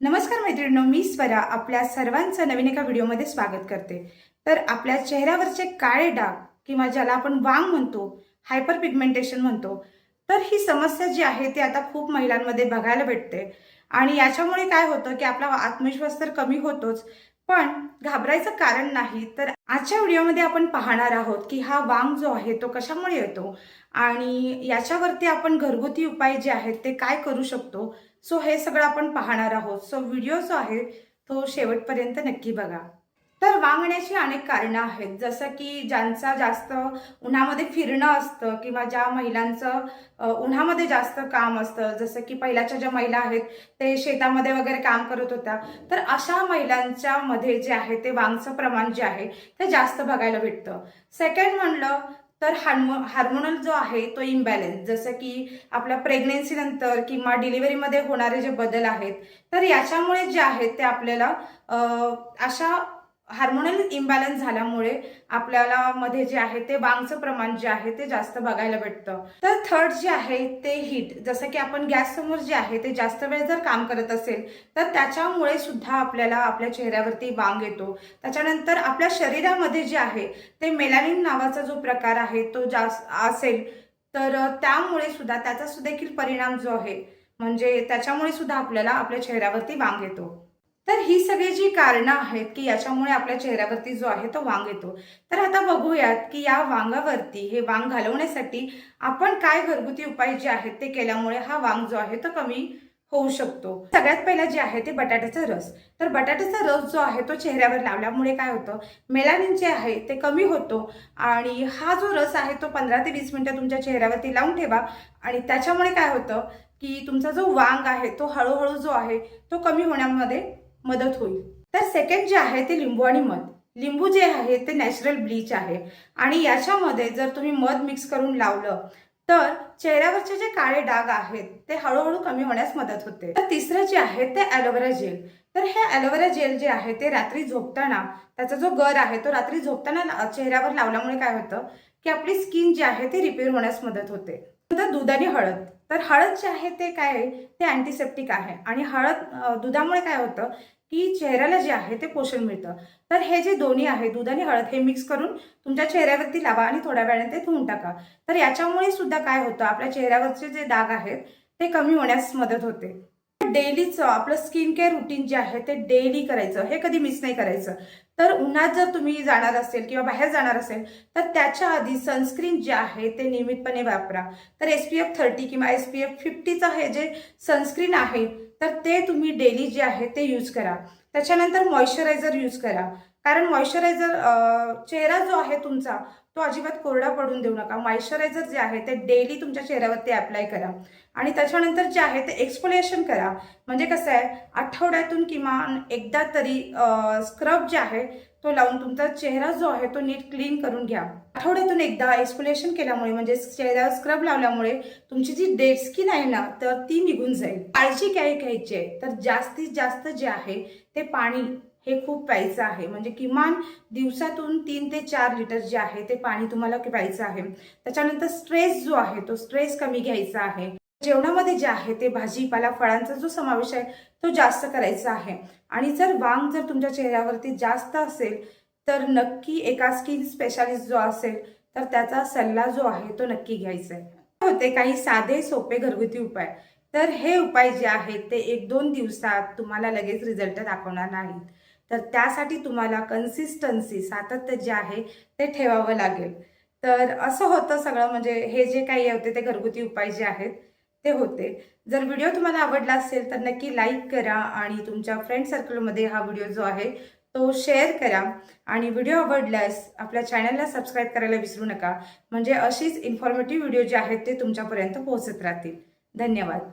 नमस्कार मैत्रिणींनो, मी स्वरा आपल्या सर्वांचं नवीन एका व्हिडिओमध्ये स्वागत करते। तर आपल्या चेहऱ्यावरचे काळे डाग किंवा ज्याला आपण वांग म्हणतो, हायपर पिगमेंटेशन म्हणतो, तर ही समस्या जी आहे ती आता खूप महिलांमध्ये बघायला भेटते। आणि याच्यामुळे काय होतं की आपला आत्मविश्वास तर कमी होतोच, पण घाबरायचं कारण नाही। तर आजच्या व्हिडिओमध्ये आपण पाहणार आहोत की हा वांग जो आहे तो कशामुळे येतो आणि याच्यावरती आपण घरगुती उपाय जे आहेत ते काय करू शकतो। सो हे सगळं आपण पाहणार आहोत। सो व्हिडिओ जो आहे तो शेवटपर्यंत नक्की बघा। तर वांग येण्याची अनेक कारणं आहेत, जसं की ज्यांचा जास्त उन्हामध्ये फिरणं असतं किंवा ज्या महिलांचं उन्हामध्ये जास्त काम असतं, जसं की पहिल्याच्या ज्या महिला आहेत ते शेतामध्ये वगैरे काम करत होत्या, तर अशा महिलांच्या मध्ये जे आहे ते वांगचं प्रमाण जे आहे ते जास्त बघायला भेटतं। सेकंड म्हणलं तर हार्मोनल जो आहे तो इम्बॅलन्स, जसं की आपल्या प्रेग्नेन्सी नंतर किंवा डिलिव्हरीमध्ये होणारे जे बदल आहेत, तर याच्यामुळे जे आहेत ते आपल्याला अशा हार्मोनल इम्बॅलन्स झाल्यामुळे आपल्याला मध्ये जे आहे ते वांगचं प्रमाण जे आहे ते जास्त बघायला भेटतं। तर थर्ड जे आहे ते हीट, जसं की आपण गॅस समोर जे आहे ते जास्त वेळ जर काम करत असेल तर त्याच्यामुळे सुद्धा आपल्याला आपल्या चेहऱ्यावरती वांग येतो। त्याच्यानंतर आपल्या शरीरामध्ये जे आहे ते मेलानिन नावाचा जो प्रकार आहे तो जास्त असेल तर त्यामुळे सुद्धा त्याचा सुद्धा देखील परिणाम जो आहे, म्हणजे त्याच्यामुळे सुद्धा आपल्याला आपल्या चेहऱ्यावरती वांग येतो। तर ही सगळी जी कारणं आहेत की याच्यामुळे आपल्या चेहऱ्यावरती जो आहे तो वांग येतो। तर आता बघूयात की या वांगावरती हे वांग घालवण्यासाठी आपण काय घरगुती उपाय जे आहेत ते केल्यामुळे हा वांग जो आहे तो कमी होऊ शकतो। सगळ्यात पहिला जे आहे ते बटाट्याचा रस। तर बटाट्याचा रस जो आहे तो चेहऱ्यावर लावल्यामुळे काय होतं, मेलानिन जे आहे ते कमी होतो आणि हा जो रस आहे तो 15 ते 20 मिनिटं तुमच्या चेहऱ्यावरती लावून ठेवा आणि त्याच्यामुळे काय होतं की तुमचा जो वांग आहे तो हळूहळू जो आहे तो कमी होण्यामध्ये मदत होईल। तर सेकंड जे आहे ते लिंबू आणि मध। लिंबू जे आहे ते नॅचरल ब्लीच आहे आणि याच्यामध्ये जर तुम्ही मध मिक्स करून लावलं तर चेहऱ्यावरचे जे काळे डाग आहेत ते हळूहळू कमी होण्यास मदत होते। तर तिसरं जे आहे ते ॲलोवेरा जेल। तर हे ॲलोवेरा जेल जे आहे ते रात्री झोपताना त्याचा जो गर आहे तो रात्री झोपताना चेहऱ्यावर लावल्यामुळे काय होतं की आपली स्किन जी आहे ती रिपेअर होण्यास मदत होते। नंतर दूध आणि हळद। तर हळद जे आहे ते काय आहे, ते अँटिसेप्टिक आहे आणि दुधामुळे काय होतं की चेहऱ्याला जे आहे ते पोषण मिळतं। तर हे जे दोन्ही आहे, दूध आणि हळद, हे मिक्स करून तुमच्या चेहऱ्यावरती लावा आणि थोड्या वेळाने ते धुवून टाका। तर याच्यामुळे सुद्धा काय होतं, आपल्या चेहऱ्यावरचे जे डाग आहेत ते कमी होण्यास मदत होते। डेलीचं आपलं स्किन केअर रुटीन जे आहे ते डेली करायचं, हे कधी मिस नाही करायचं। तर उन्हात जर तुम्ही जाणार असेल किंवा बाहेर जाणार असेल तर त्याच्या आधी सनस्क्रीन जे आहे ते नियमितपणे वापरा। तर SPF 30 किंवा SPF 50चं हे जे सनस्क्रीन आहे तर ते तुम्ही डेली जे आहे ते यूज करा। त्याच्यानंतर मॉइश्चरायझर यूज करा, कारण मॉइश्चरायझर चेहरा जो आहे तुमचा तो अजिबात कोरडा पडून देऊ नका। मॉइश्चरायझर जे आहे ते डेली तुमच्या चेहऱ्यावरती अप्लाय करा आणि त्याच्यानंतर जे आहे ते एक्सफोलिएशन करा। म्हणजे कसं आहे, आठवड्यातून किमान एकदा तरी स्क्रब जे आहे तो लावून तुमचा चेहरा जो आहे तो नीट क्लीन करून घ्या। आठवड्यातून एकदा एक्सफोलिएशन केल्यामुळे, म्हणजे चेहऱ्यावर स्क्रब लावल्यामुळे तुमची जी डेड स्किन आहे ना तर ती निघून जाईल। काळजी काय घ्यायची आहे, तर जास्तीत जास्त जे आहे ते पाणी हे खूप प्यायचं आहे। म्हणजे किमान दिवसातून 3 ते 4 लिटर जे आहे ते पाणी तुम्हाला प्यायचं आहे। त्याच्यानंतर स्ट्रेस जो आहे तो स्ट्रेस कमी घ्यायचा आहे। जेवणामध्ये जे आहे ते भाजीपाला फळांचा जो समावेश आहे तो जास्त करायचा आहे। आणि जर वांग जर तुमच्या चेहऱ्यावरती जास्त असेल तर नक्की एका स्किन स्पेशालिस्ट जो असेल तर त्याचा सल्ला जो आहे तो नक्की घ्यायचा आहे। होते काही साधे सोपे घरगुती उपाय। तर हे उपाय जे आहेत ते 1-2 दिवसात तुम्हाला लगेच रिझल्ट दाखवणार नाहीत। तर त्यासाठी तुम्हाला कन्सिस्टन्सी, सातत्य जे आहे ते ठेवावं लागेल। तर असं होतं सगळं, म्हणजे हे जे काही होते ते घरगुती उपाय जे आहेत ते होते। जर व्हिडिओ तुम्हाला आवडला असेल तर नक्की लाईक करा आणि तुमच्या फ्रेंड सर्कलमध्ये हा व्हिडिओ जो आहे तो शेअर करा आणि व्हिडिओ आवडल्यास आपल्या चॅनलला सबस्क्राईब करायला विसरू नका, म्हणजे अशीच इन्फॉर्मेटिव्ह व्हिडिओ जे आहेत ते तुमच्यापर्यंत पोहोचत राहतील। धन्यवाद।